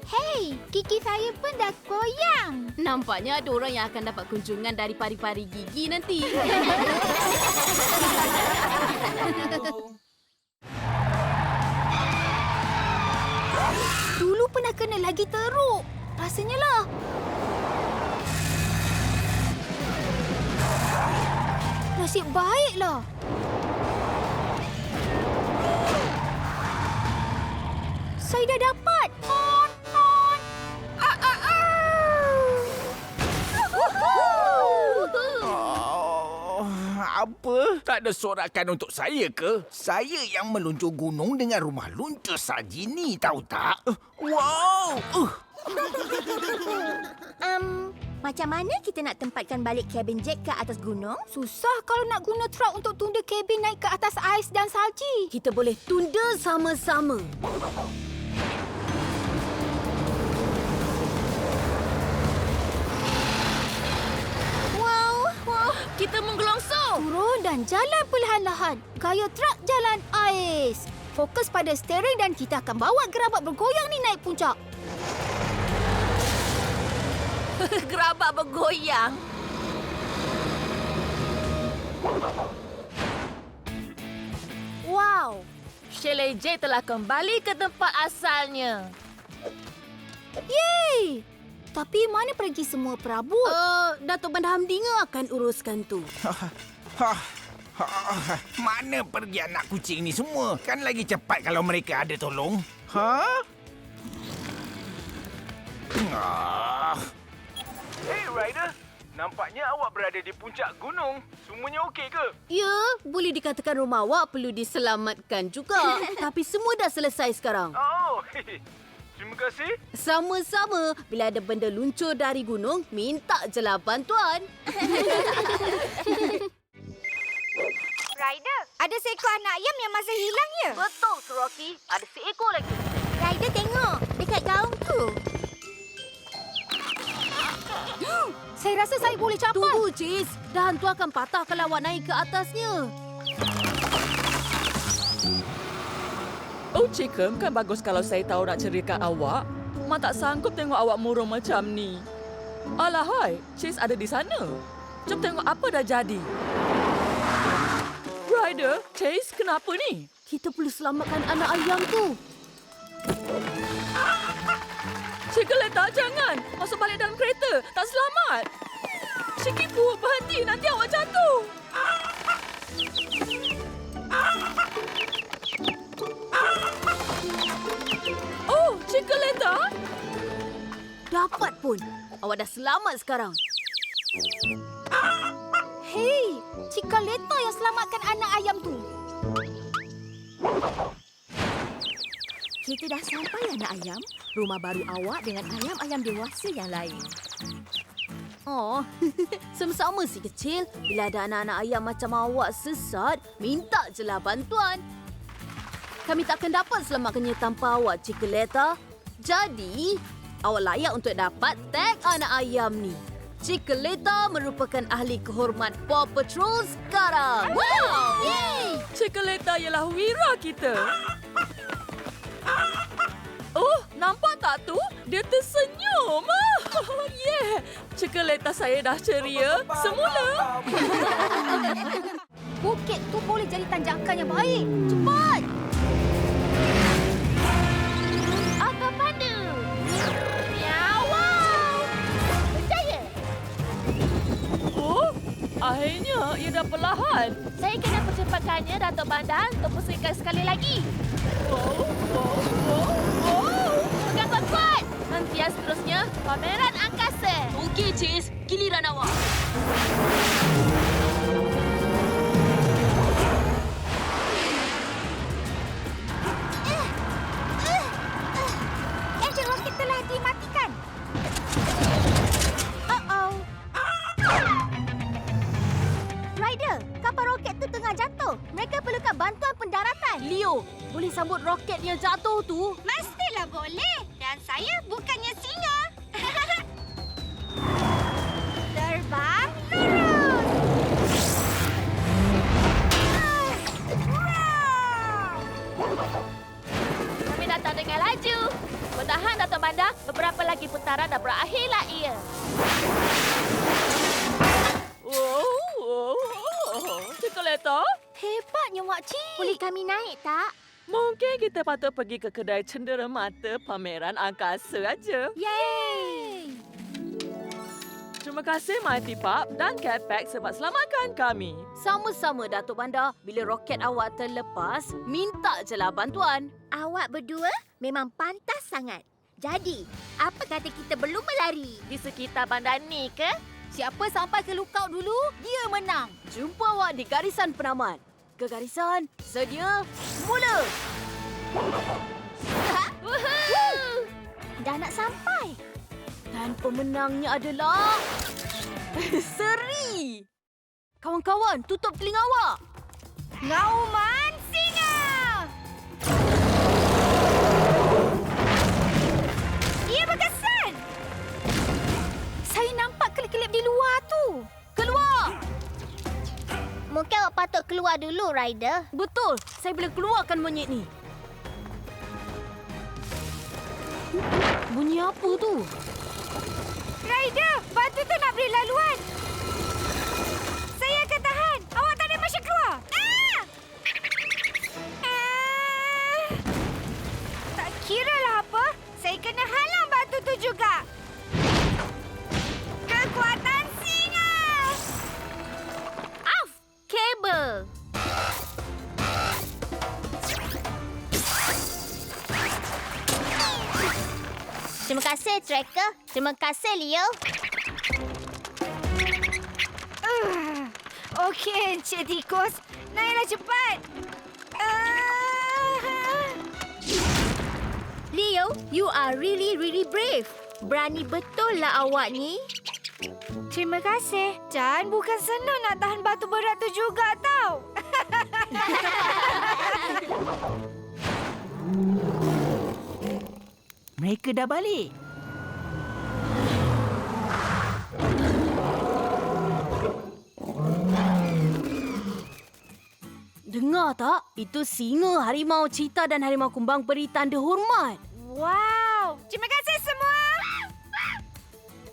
Hei, gigi saya pun dah goyang. Nampaknya ada orang yang akan dapat kunjungan dari pari-pari gigi nanti. Dulu pernah kena lagi teruk. Rasanya lah. Nasib baiklah. Saya dah dapat. Apa? Tak ada sorakan untuk saya ke? Saya yang meluncur gunung dengan rumah luncur saji ni, tahu tak? Wow! Macam mana kita nak tempatkan balik kabin Jack ke atas gunung? Susah kalau nak guna truk untuk tunda kabin naik ke atas ais dan salji. Kita boleh tunda sama-sama. Wow, kita menggelongsor. Turun dan jalan perlahan-lahan. Gaya truk jalan ais. Fokus pada steering dan kita akan bawa gerabak bergoyang ni naik puncak. Gerabak bergoyang. Wow! Chalet J telah kembali ke tempat asalnya. Yeay! Tapi mana pergi semua perabot? Datuk Bandar Hamdinga akan uruskan tu. Mana pergi anak kucing ni semua? Kan lagi cepat kalau mereka ada tolong. Hey Ryder, nampaknya awak berada di puncak gunung. Semuanya okey ke? Ya, boleh dikatakan rumah awak perlu diselamatkan juga. Tapi semua dah selesai sekarang. Oh, terima kasih. Sama-sama. Bila ada benda luncur dari gunung, minta je lah bantuan. Ryder, ada seekor anak ayam yang masih hilang ya? Betul, tu Rocky. Ada seekor lagi. Ryder tengok, dekat gaung tu. Saya rasa saya boleh capai. Tunggu, Cheese. Dahan tu akan patah kalau awak naik ke atasnya. Oh, Chicken, kan bagus kalau saya tahu nak ceritakan awak. Mak tak sanggup tengok awak murung macam ni. Alahai, Chase ada di sana. Jom tengok apa dah jadi. Ryder, Chase, kenapa ni? Kita perlu selamatkan anak ayam tu. Cigaleta, jangan! Masuk balik dalam kereta. Tak selamat. Cikipu, berhenti. Nanti awak jatuh. Oh, Cigaleta! Dapat pun. Awak dah selamat sekarang. Hei, Cigaleta yang selamatkan anak ayam tu. Kita dah sampai, anak ayam. Rumah baru awak dengan ayam-ayam dewasa yang lain. Oh, sama-sama si kecil. Bila ada anak-anak ayam macam awak sesat, minta je lah bantuan. Kami takkan dapat selamatkannya tanpa awak, Cigaleta. Jadi, awak layak untuk dapat tag anak ayam ni. Cigaleta merupakan ahli kehormat Paw Patrol sekarang. Wow! Yeay! Cigaleta ialah wira kita. Oh, nampak tak tu? Dia tersenyum. Yeah! Cigaleta saya dah ceria semula. Bukit tu boleh jadi tanjakan yang baik. Cepat! Apa padu? Miau! Berjaya! Oh, akhirnya ia dah perlahan. Saya kena percepatkannya, Datuk Bandar, untuk pusingkan sekali lagi. Pegang kuat-kuat! Nanti yang seterusnya, pameran angkasa. Okey, Cheese. Giliran awak. Enjin roket telah dimatikan. Oh. Ryder, kapal roket tu tengah jatuh. Mereka perlukan bantuan pendaratan. Leo, boleh sambut roket yang jatuh tu? Mestilah boleh. Dan saya bukannya singa. Terbang lurus. Kami datang dengan laju. Bertahan, Datuk Bandar. Beberapa lagi putaran dah berakhirlah ia. Cigaleta, Hebatnya Makcik. Boleh kami naik tak? mungkin kita patut pergi ke kedai cenderamata pameran angkasa aja. Yeay! Terima kasih Mighty Pup dan Catpack sebab selamatkan kami. Sama-sama, Datuk Bandar. Bila roket awak terlepas, minta je lah bantuan. Awak berdua memang pantas sangat. Jadi, apa kata kita belum berlari di sekitar bandar ni ke? Siapa sampai ke lookout dulu, dia menang. Jumpa awak di garisan penamat. Ke garisan, sedia, mula! Woohoo! Dah nak sampai. Dan pemenangnya adalah... Seri! Kawan-kawan, tutup telinga awak. Nauman Singa! Ia berkesan! Saya nampak kelip-kelip di luar tu. Keluar! Mungkin awak patut keluar dulu, Ryder. Betul, saya boleh keluarkan monyet ni. Bunyi apa tu? Ryder, batu tu nak beri laluan. Saya akan tahan. Awak tak ada masuk keluar. Ah! Terima kasih, Tracker. Terima kasih, Leo. Okey, Encik Tikus. Naiklah cepat. Leo, you are really, really brave. Berani betul lah awak ni. Terima kasih. Dan bukan senang nak tahan batu berat tu juga tau. Mereka dah balik. Dengar tak? Itu singa, harimau, cita dan harimau kumbang beri tanda hormat. Wow. Terima kasih semua.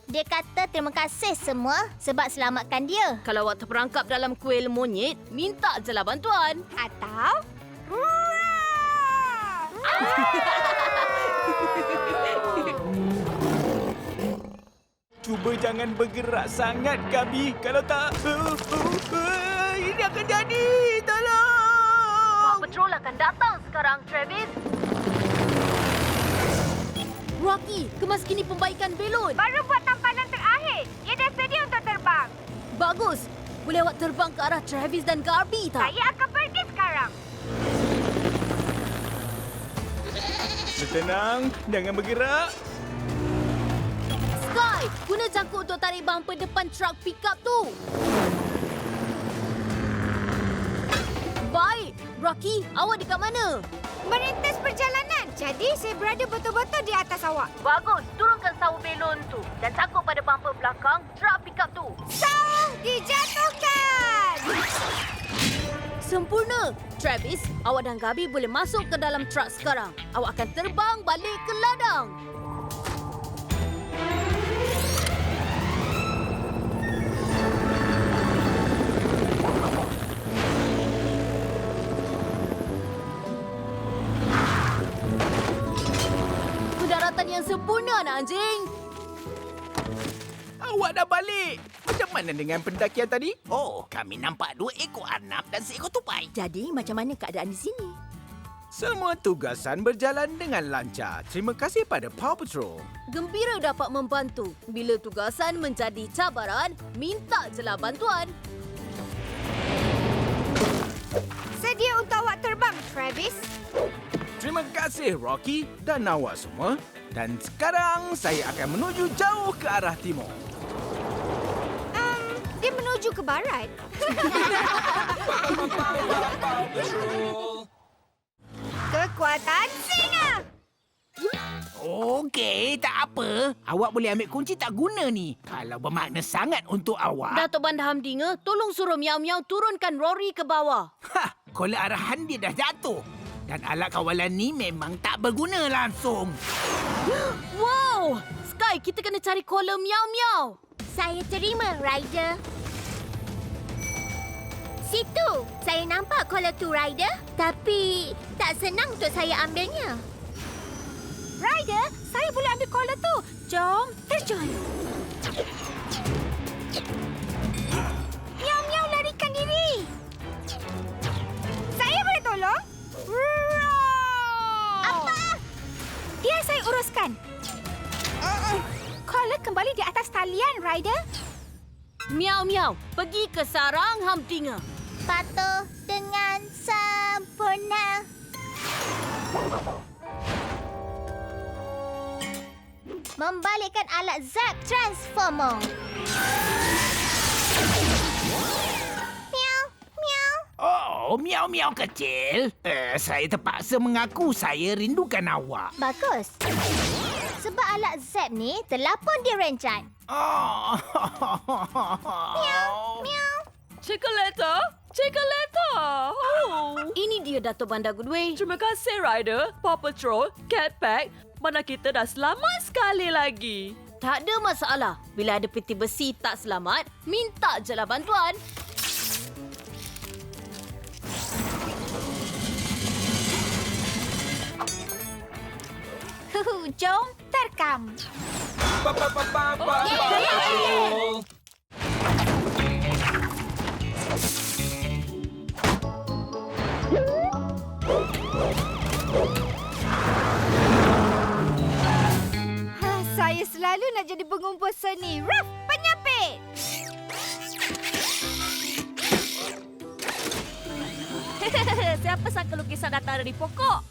Dia kata terima kasih semua sebab selamatkan dia. Kalau awak terperangkap dalam kuil monyet, minta je lah bantuan. Atau... Cuba jangan bergerak sangat, Gabi. Kalau tak... ini akan jadi. Tolong! Patrol akan datang sekarang, Travis. Rocky, kemas kini pembaikan belon. Baru buat tampanan terakhir. Dia dah sedia untuk terbang. Bagus. Boleh awak terbang ke arah Travis dan Garby tak? Saya akan pergi sekarang. Tenang, jangan bergerak. Sky, guna cangkuk untuk tarik bumper depan truk pickup tu. Baik. Rocky, awak dekat mana? Merintis perjalanan. Jadi saya berada betul-betul di atas awak. Bagus. Turunkan sawu belon tu dan cangkuk pada bumper belakang truk pickup tu. Saung dijatuhkan. Sempurna. Travis, awak dan Gabi boleh masuk ke dalam truk sekarang. Awak akan terbang balik ke ladang. Pendaratan yang sempurna, anak anjing. Awak dah balik. Macam mana dengan pendakian tadi? Oh, kami nampak 2 ekor arnab dan seekor tupai. Jadi, macam mana keadaan di sini? Semua tugasan berjalan dengan lancar. Terima kasih pada Paw Patrol. Gembira dapat membantu. Bila tugasan menjadi cabaran, minta je lah bantuan. Sedia untuk awak terbang, Travis. Terima kasih, Rocky dan awak semua. Dan sekarang saya akan menuju jauh ke arah timur. Dia menuju ke barat. Paw Patrol. Kekuatan singa. Okey, tak apa. Awak boleh ambil kunci tak guna ni. Kalau bermakna sangat untuk awak. Datuk Bandar Hamdinga, tolong suruh Miau Miau turunkan Rory ke bawah. Kola arahan dia dah jatuh. Dan alat kawalan ni memang tak berguna langsung. Wow! Sky, kita kena cari kola Miau Miau. Saya terima, Ryder. Situ, saya nampak kola tu, Ryder. Tapi, tak senang untuk saya ambilnya. Ryder, saya boleh ambil kola tu. Jom, terjun. Miau Miau larikan diri. Saya boleh tolong? Apa? Biar saya uruskan. Kola kembali di atas talian, Ryder. Miau Miau, pergi ke sarang Hamdinga. Patuh dengan sempurna. Membalikkan alat Zap Transformer. Miau, miau. Oh, miau-miau kecil. Saya terpaksa mengaku saya rindukan awak. Bagus. Sebab alat Zap ni telah pun direncat. Oh. Miau, miau. Chocolata? Chocolata! Oh. Ini dia Datuk Bandar Goodway. Terima kasih, Ryder, Paw Patrol, Cat Pack. Mana kita dah selamat sekali lagi. Tak ada masalah. Bila ada peti besi tak selamat, minta je lah bantuan. Jom, terkam. Paw Patrol. Saya selalu nak jadi pengumpul seni. Ruff, penyapit! Siapa sangka lukisan datang dari pokok?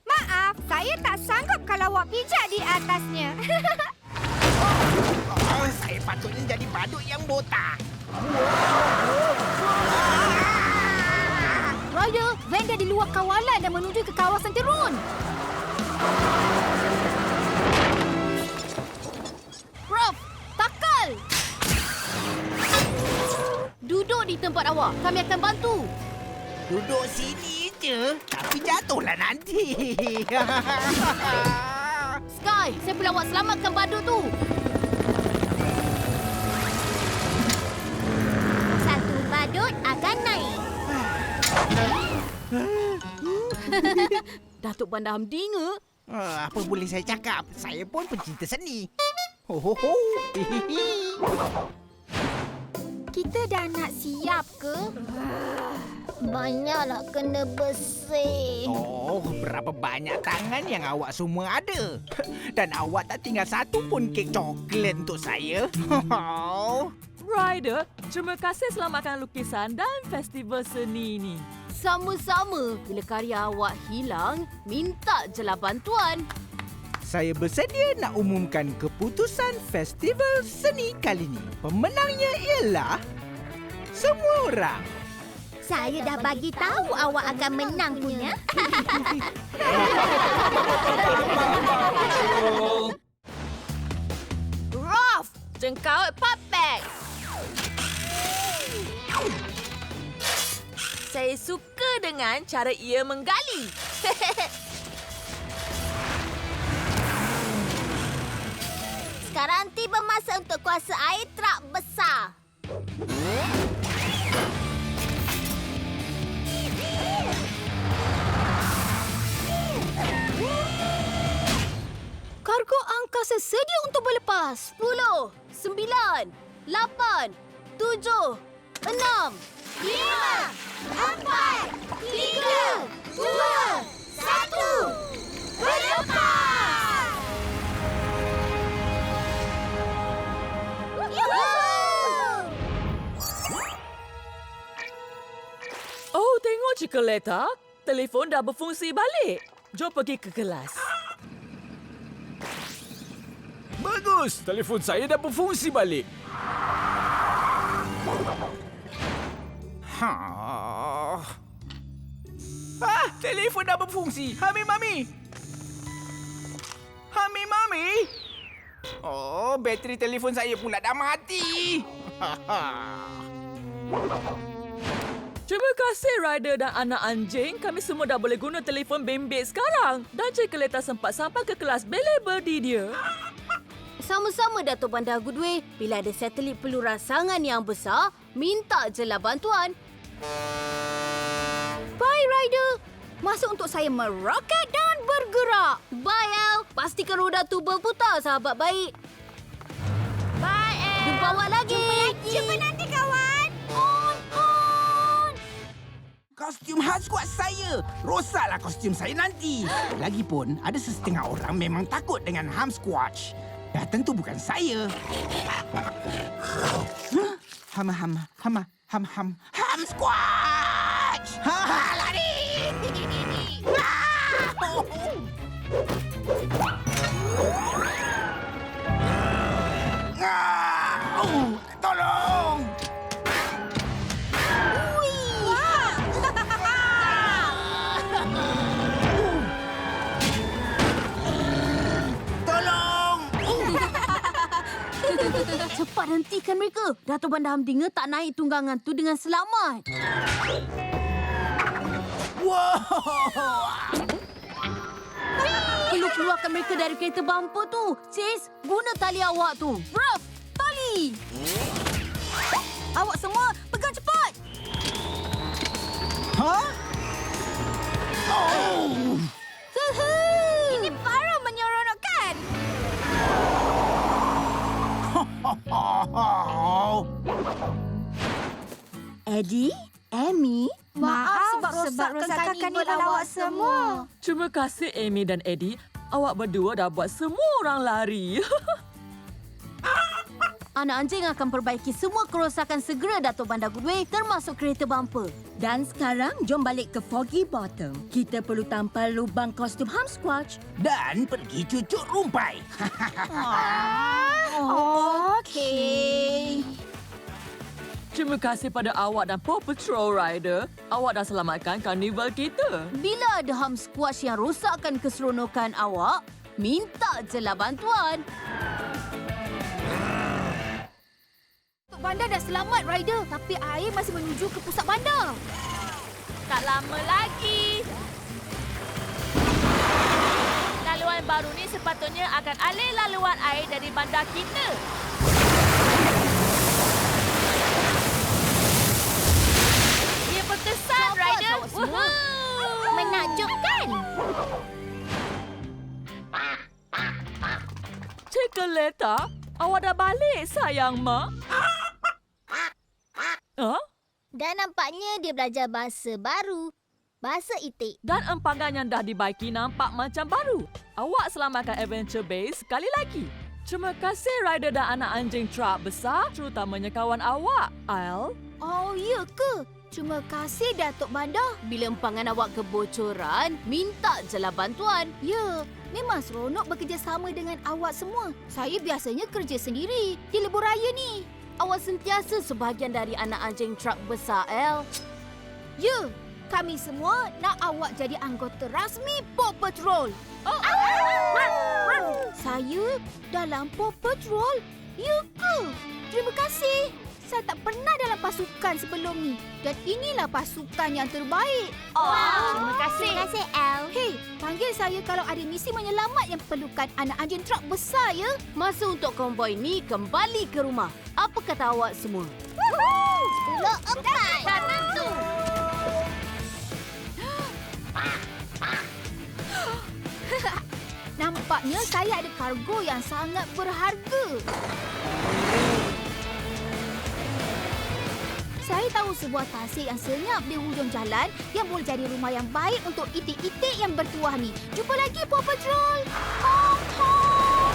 Maaf, saya tak sanggup kalau awak pijak di atasnya. Saya patutnya jadi badut yang botak. Ryder, van dah di luar kawalan dan menuju ke kawasan terun. Prof, takal! Duduk di tempat awak. Kami akan bantu. Duduk sini je, tapi jatuhlah nanti. Sky, saya perlu awak selamatkan badut tu. Satu badut akan naik. Datuk Bandar Hamdinga. Apa boleh saya cakap? Saya pun pencinta seni. Ho ho ho. Kita dah nak siap ke? Banyaklah kena bersih. Oh, berapa banyak tangan yang awak semua ada. Dan awak tak tinggal satu pun kek coklat untuk saya. Ryder, terima kasih selamatkan lukisan dan festival seni ini. Sama-sama. Bila karya awak hilang, minta jelah bantuan. Saya bersedia nak umumkan keputusan festival seni kali ini. Pemenangnya ialah semua orang. Saya dah bagi tahu awak akan menang punya. Ruff, jengkau Puppet. Saya suka dengan cara ia menggali. Sekarang tiba masa untuk kuasa air trak besar. Kargo angkasa sedia untuk berlepas. 10, 9, 8, 7, 6, 5, 4, 3, 2, 1. Berlepas! Oh, tengok Cikoleta. Telefon dah berfungsi balik. Jom pergi ke kelas. Bagus, telefon saya dah berfungsi balik. Telefon dah berfungsi. Hami Mami. Hami Mami. Oh, bateri telefon saya pula dah mati. Terima kasih Ryder dan anak anjing. Kami semua dah boleh guna telefon bimbit sekarang. Dan Cikoleta sempat sampai ke kelas Ballet Birdie dia. Sama-sama Datuk Bandar Goodway. Bila ada satelit perlu rasangan yang besar, minta jelah bantuan. Bye, Ryder. Masa untuk saya meroket dan bergerak. Bye, El. Pastikan roda tu berputar, sahabat baik. Bye, El. Jumpa awak lagi. Jumpa nanti, kawan. Kostum khas kuat saya. Rosaklah kostum saya nanti. Lagipun, ada sesetengah orang memang takut dengan Ham Squatch. Ya, tentu bukan saya. Ham Squatch! Lari! Tolong! Cepat hentikan mereka. Datuk Bandar Hamdinga tak naik tunggangan tu dengan selamat. Perlu keluarkan mereka dari kereta bumper tu. Chase, guna tali awak tu. Ruff, tali. Awak semua pegang cepat. Ini baru menyeronokkan. Oh. Eddie, Amy, maaf sebab rosakkan karnival awak semua. Terima kasih Amy dan Eddie. Awak berdua dah buat semua orang lari. Anak anjing akan perbaiki semua kerosakan segera, Datuk Bandar Goodway, termasuk kereta bumper. Dan sekarang, jom balik ke Foggy Bottom. Kita perlu tampal lubang kostum Humsquatch. Dan pergi cucuk rumpai. Okey. Terima kasih pada awak dan Paw Patrol Rider. Awak dah selamatkan karnival kita. Bila ada Humsquatch yang rosakkan keseronokan awak, minta je lah bantuan. Tok Bandar dah selamat, Ryder. Tapi air masih menuju ke pusat bandar. Tak lama lagi. Laluan baru ni sepatutnya akan alih laluan air dari bandar kita. Dia berkesan, Ryder. Menakjubkan. Cik Leta, awak dah balik sayang, Mak. Dan nampaknya dia belajar bahasa baru. Bahasa itik. Dan empangan yang dah dibaiki nampak macam baru. Awak selamatkan Adventure Base sekali lagi. Terima kasih Ryder dan anak anjing truk besar, terutamanya kawan awak, Al. Oh, ya ke? Terima kasih, Datuk Bandar. Bila empangan awak kebocoran, minta je lah bantuan. Ya, memang seronok bekerjasama dengan awak semua. Saya biasanya kerja sendiri di lebuh raya ni. Awak sentiasa sebahagian dari anak anjing truk besar, Al. Ya, kami semua nak awak jadi anggota rasmi Paw Patrol. Saya dalam Paw Patrol? Ya ke? Terima kasih. Saya tak pernah dalam pasukan sebelum ni. Dan inilah pasukan yang terbaik. Terima kasih. Terima kasih, Al. Hei, panggil saya kalau ada misi menyelamat yang perlukan anak anjing truk besar, ya? Masa untuk konvoi ni kembali ke rumah. Apa kata awak semua? 10-4. Dah tentu. Nampaknya saya ada kargo yang sangat berharga. Saya tahu sebuah tasik yang senyap di hujung jalan yang boleh jadi rumah yang baik untuk itik-itik yang bertuah ni. Jumpa lagi, Paw Patrol! Honk, honk!